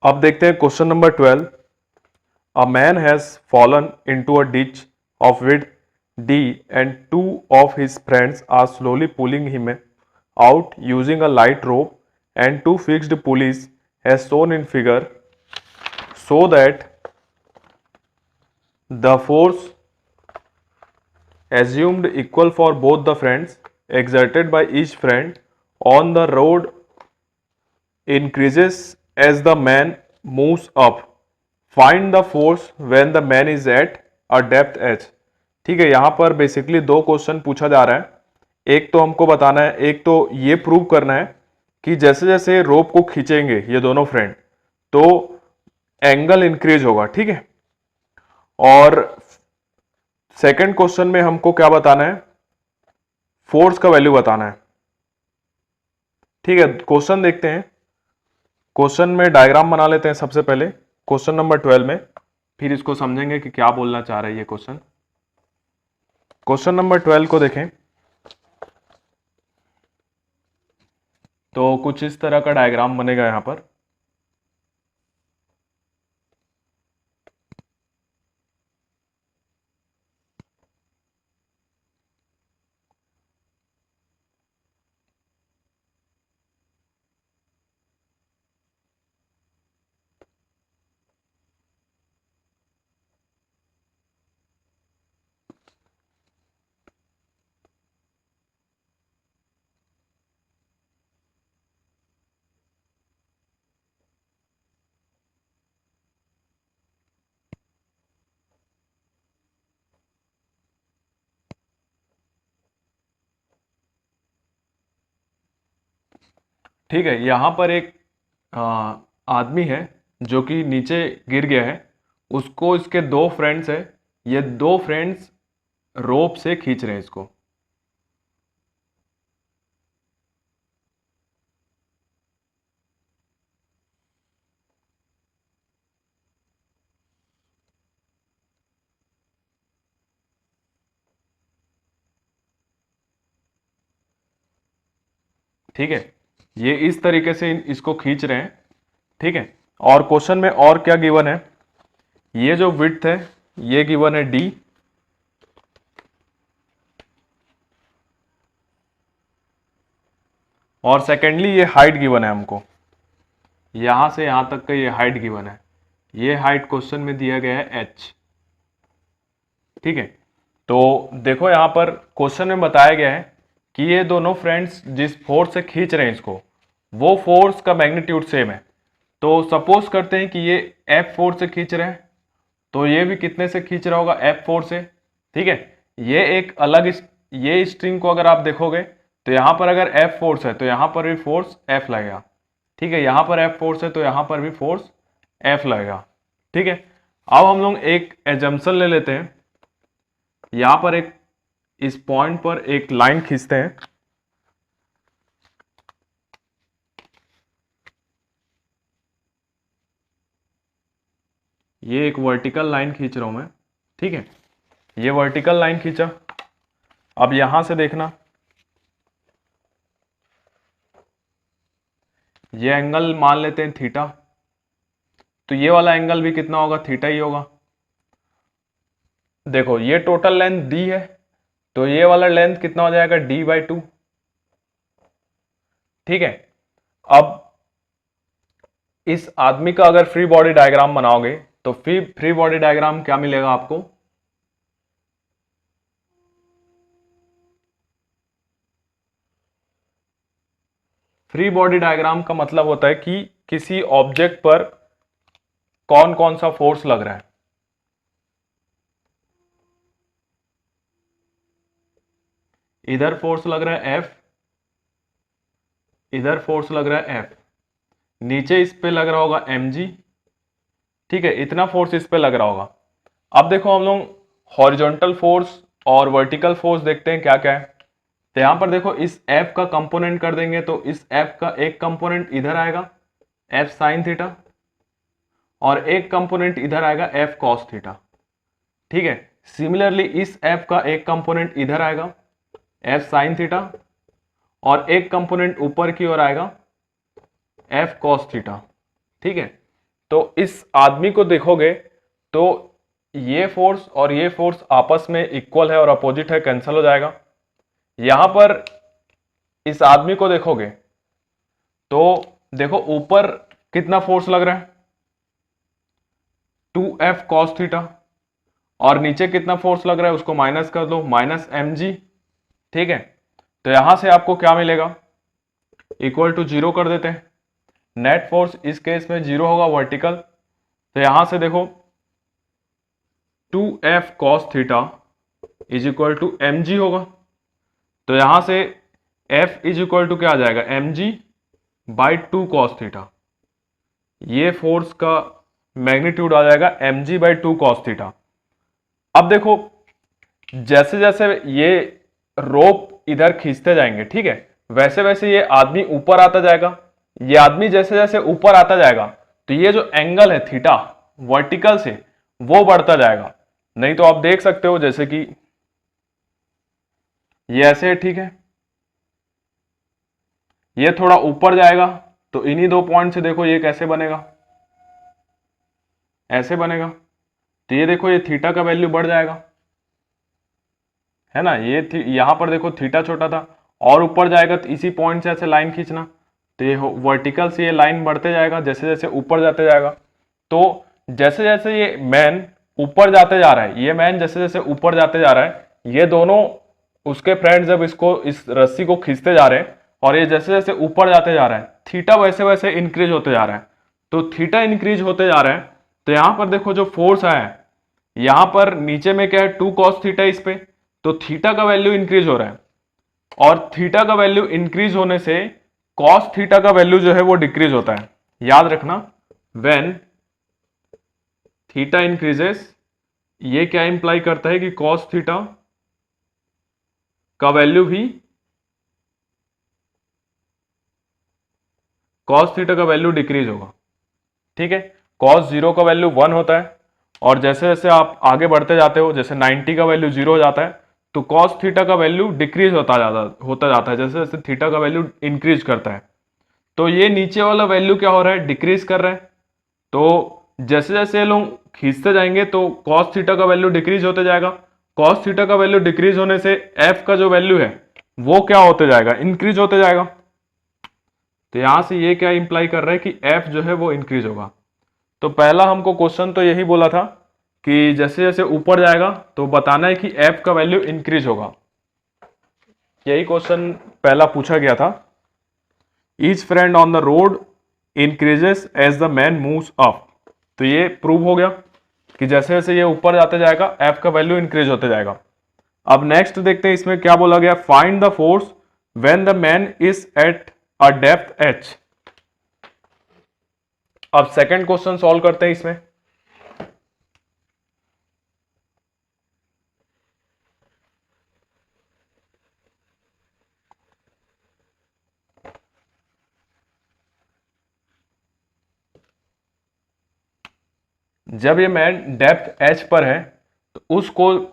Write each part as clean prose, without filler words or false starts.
अब देखते हैं question number 12। A man has fallen into a ditch of width d and two of his friends are slowly pulling him out using a light rope and two fixed pulleys as shown in figure, so that the force assumed equal for both the friends exerted by each friend on the road increases as the man moves up. Find the force when the man is at a depth h. ठीक है, यहां पर basically दो question पूछा जा रहा है। एक तो हमको बताना है, एक तो ये प्रूव करना है कि जैसे जैसे रोप को खींचेंगे ये दोनों फ्रेंड तो एंगल इंक्रीज होगा। ठीक है, और सेकंड क्वेश्चन में हमको क्या बताना है, फोर्स का वैल्यू बताना है। ठीक है, क्वेश्चन देखते हैं। क्वेश्चन में डायग्राम बना लेते हैं सबसे पहले क्वेश्चन नंबर 12 में, फिर इसको समझेंगे कि क्या बोलना चाह रहा है ये क्वेश्चन। क्वेश्चन नंबर 12 को देखें तो कुछ इस तरह का डायग्राम बनेगा यहां पर। ठीक है, यहां पर एक आदमी है जो कि नीचे गिर गया है, उसको इसके दो फ्रेंड्स है, ये दो फ्रेंड्स रोप से खींच रहे हैं इसको। ठीक है, ये इस तरीके से इसको खींच रहे हैं। ठीक है, और क्वेश्चन में और क्या गिवन है, ये जो विड्थ है ये गिवन है d, और सेकेंडली ये हाइट गिवन है हमको, यहां से यहां तक का ये हाइट गिवन है। ये हाइट क्वेश्चन में दिया गया है h। ठीक है, तो देखो यहां पर क्वेश्चन में बताया गया है कि ये दोनों फ्रेंड्स जिस फोर्स से खींच रहे हैं इसको, वो फोर्स का मैग्नीट्यूड सेम है। तो सपोज करते हैं कि ये F फोर्स से खींच रहे हैं, तो ये भी कितने से खींच रहा होगा, F फोर्स से। ठीक है, ये एक अलग ये स्ट्रिंग को अगर आप देखोगे तो यहां पर अगर F फोर्स है तो यहां पर भी फोर्स F लगेगा। ठीक है, यहां पर F फोर्स है तो यहां पर भी फोर्स F लगेगा। ठीक है, अब हम लोग एक एजम्पशन ले लेते हैं। यहां पर एक इस पॉइंट पर एक लाइन खींचते हैं। ये एक वर्टिकल लाइन खींच रहा हूं मैं। ठीक है, ये वर्टिकल लाइन खींचा। अब यहां से देखना, ये एंगल मान लेते हैं थीटा, तो ये वाला एंगल भी कितना होगा, थीटा ही होगा। देखो ये टोटल लेंथ डी है, तो ये वाला लेंथ कितना हो जाएगा, d/2। ठीक है, अब इस आदमी का अगर फ्री बॉडी डायग्राम बनाओगे तो फ्री बॉडी डायग्राम क्या मिलेगा आपको, फ्री बॉडी डायग्राम का मतलब होता है कि किसी ऑब्जेक्ट पर कौन कौन सा फोर्स लग रहा है। इधर फोर्स लग रहा है F, इधर फोर्स लग रहा है F, नीचे इस पे लग रहा होगा mg। ठीक है, इतना फोर्स इस पे लग रहा होगा। अब देखो हम लोग हॉरिजॉन्टल फोर्स और वर्टिकल फोर्स देखते हैं क्या क्या है। तो यहां पर देखो इस F का कंपोनेंट कर देंगे तो इस F का एक कंपोनेंट इधर आएगा F साइन थीटा, और एक कंपोनेंट इधर आएगा F कॉस थीटा। ठीक है, सिमिलरली इस F का एक कंपोनेंट इधर आएगा F साइन थीटा, और एक कंपोनेंट ऊपर की ओर आएगा F कॉस थीटा। ठीक है, तो इस आदमी को देखोगे तो ये फोर्स और ये फोर्स आपस में इक्वल है और अपोजिट है, कैंसिल हो जाएगा। यहां पर इस आदमी को देखोगे तो देखो ऊपर कितना फोर्स लग रहा है 2F cos थीटा, और नीचे कितना फोर्स लग रहा है उसको माइनस कर दो, माइनस mg। ठीक है, तो यहां से आपको क्या मिलेगा, इक्वल टू 0 कर देते हैं। नेट फोर्स इस केस में 0 होगा वर्टिकल, तो यहां से देखो 2F cos theta is equal to mg होगा। तो यहां से F इज इक्वल टू क्या आ जाएगा mg बाई 2 cos थीटा, ये फोर्स का मैग्नीट्यूड आ जाएगा mg बाई 2 cos थीटा। अब देखो जैसे जैसे ये रोप इधर खींचते जाएंगे, ठीक है, वैसे वैसे ये आदमी ऊपर आता जाएगा। ये आदमी जैसे जैसे ऊपर आता जाएगा तो ये जो एंगल है थीटा वर्टिकल से वो बढ़ता जाएगा। नहीं तो आप देख सकते हो जैसे कि ये ऐसे है, ठीक है, ये थोड़ा ऊपर जाएगा तो इन्हीं दो पॉइंट से देखो ये कैसे बनेगा, ऐसे बनेगा। तो ये देखो ये थीटा का वैल्यू बढ़ जाएगा, है ना। ये यहां पर देखो थीटा छोटा था और ऊपर जाएगा तो इसी पॉइंट से ऐसे लाइन खींचना, तो ये वर्टिकल से ये लाइन बढ़ते जाएगा जैसे जैसे ऊपर जाते जाएगा। तो जैसे जैसे ये मैन ऊपर जाते जा रहा है, ये मैन जैसे जैसे ऊपर जाते जा रहा है, ये दोनों उसके फ्रेंड्स जब इसको इस रस्सी को खींचते जा रहे हैं और ये जैसे जैसे ऊपर जाते जा रहा है थीटा वैसे वैसे इंक्रीज होते जा रहा है। तो थीटा इंक्रीज होते जा रहा है तो यहां पर देखो जो फोर्स आया है यहां पर नीचे में क्या है 2 cos थीटा इस पे, तो थीटा का वैल्यू इंक्रीज हो रहा है और थीटा का वैल्यू इंक्रीज होने से cos थीटा का वैल्यू जो है वो डिक्रीज होता है। याद रखना व्हेन थीटा इंक्रीजेस, ये क्या इंप्लाई करता है कि cos थीटा का वैल्यू भी cos थीटा का वैल्यू डिक्रीज होगा। ठीक है, cos 0 का वैल्यू 1 होता है और जैसे जैसे आप आगे बढ़ते जाते हो, जैसे 90 का वैल्यू 0 हो जाता है तो cos थीटा का वैल्यू डिक्रीज होता जाता है जैसे जैसे थीटा का वैल्यू इंक्रीज करता है। तो ये नीचे वाला वैल्यू क्या हो रहा है, डिक्रीज कर रहा है। तो जैसे जैसे लोग खींचते जाएंगे तो cos थीटा का वैल्यू डिक्रीज होते जाएगा। cos थीटा का वैल्यू डिक्रीज होने से f का जो वैल्यू है वो क्या होते जाएगा, इंक्रीज होते जाएगा। तो यहां से ये क्या इंप्लाई कर रहा है कि f जो है वो इंक्रीज होगा। तो पहला हमको क्वेश्चन तो यही बोला था कि जैसे जैसे ऊपर जाएगा तो बताना है कि f का वैल्यू इंक्रीज होगा। यही क्वेश्चन पहला पूछा गया था। Each friend on the road increases as the man moves up. तो ये प्रूव हो गया कि जैसे जैसे ये ऊपर जाते जाएगा f का वैल्यू इंक्रीज होते जाएगा। अब नेक्स्ट देखते हैं इसमें क्या बोला गया, find the force when the man is at a depth h। अब सेकंड क्वेश्चन सॉल्व करते हैं इसमें। जब ये मैन डेप्थ h पर है तो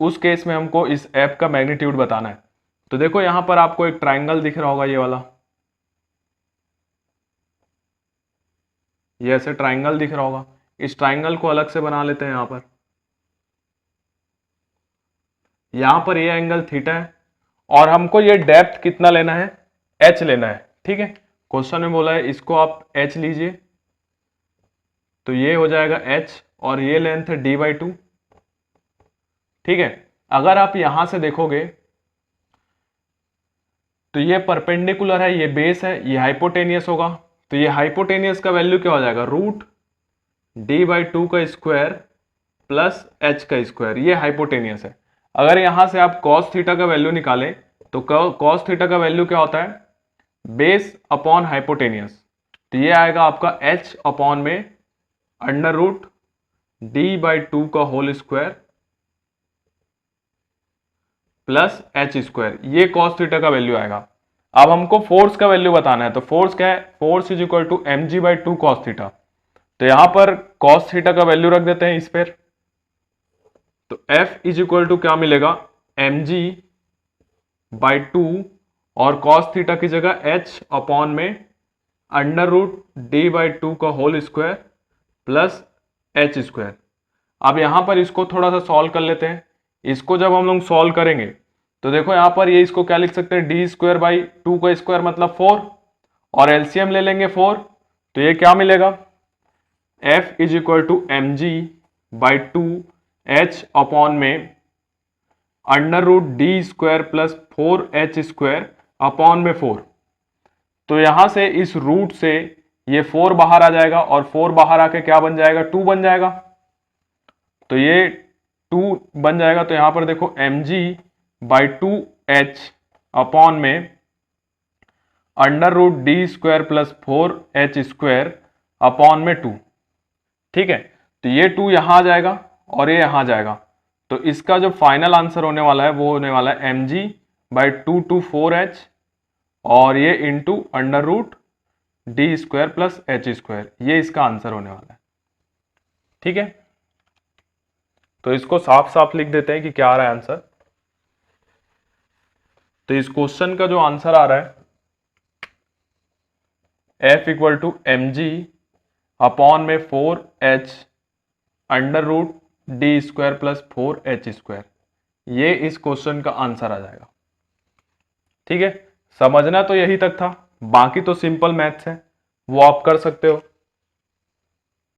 उस केस में हमको इस f का मैग्नीट्यूड बताना है। तो देखो यहां पर आपको एक ट्राइंगल दिख रहा होगा, ये वाला, ये ऐसे ट्राइंगल दिख रहा होगा। इस ट्राइंगल को अलग से बना लेते हैं। यहां पर ये एंगल थीटा है और हमको ये डेप्थ कितना लेना है, h लेना है। ठीक है, क्वेश्चन में बोला है इसको आप h लीजिए, तो ये हो जाएगा h और ये लेंथ है d/2। ठीक है, अगर आप यहां से देखोगे तो ये परपेंडिकुलर है, ये बेस है, ये हाइपोटेनियस होगा। तो ये हाइपोटेनियस का वैल्यू क्या हो जाएगा, रूट d/2 का स्क्वायर प्लस h का स्क्वायर, ये हाइपोटेनियस है। अगर यहां से आप cos थीटा का वैल्यू निकालें तो cos थीटा का वैल्यू क्या होता है, बेस अपॉन हाइपोटेनियस। तो ये आएगा आपका h अपॉन में अंडर रूट d/2 का whole square plus h square, ये cos थीटा का वैल्यू आएगा। अब हमको फोर्स का वैल्यू बताना है, तो फोर्स क्या है, force is equal to mg/2 cos theta. तो यहां पर cos थीटा का वैल्यू रख देते हैं इस पर, तो F इज इक्वल टू क्या मिलेगा, mg/2 और cos थीटा की जगह h अपॉन में अंडर रूट d/2 का whole square plus h square. अब यहाँ पर इसको थोड़ा सा सॉल्व कर लेते हैं। इसको जब हम लोग सॉल्व करेंगे तो देखो यहाँ पर ये इसको क्या लिख सकते हैं, डी स्क्वायर बाई 2 का स्क्वायर मतलब 4, और एलसीएम ले लेंगे 4, तो ये क्या मिलेगा, F is equal to M G by 2 H upon में under root D square plus 4h square upon में 4। तो यहां से इस रूट से ये 4 बाहर आ जाएगा और 4 बाहर आके क्या बन जाएगा, 2 बन जाएगा। तो ये 2 बन जाएगा, तो यहां पर देखो M G by 2h upon में under root D square plus 4h square upon में 2। ठीक है, तो ये 2 यहां आ जाएगा और ये यहां आ जाएगा। तो इसका जो फाइनल आंसर होने वाला है वो होने वाला है एम जी बाई 2 और ये into under root D square plus h square, ये इसका आंसर होने वाला है। ठीक है, तो इसको साफ साफ लिख देते हैं कि क्या आ रहा है आंसर। तो इस क्वेश्चन का जो आंसर आ रहा है F equal to M g upon में 4h under root D square plus 4h square, ये इस क्वेश्चन का आंसर आ जाएगा। ठीक है, समझना तो यही तक था, बाकी तो सिंपल मैथ्स है, वो आप कर सकते हो।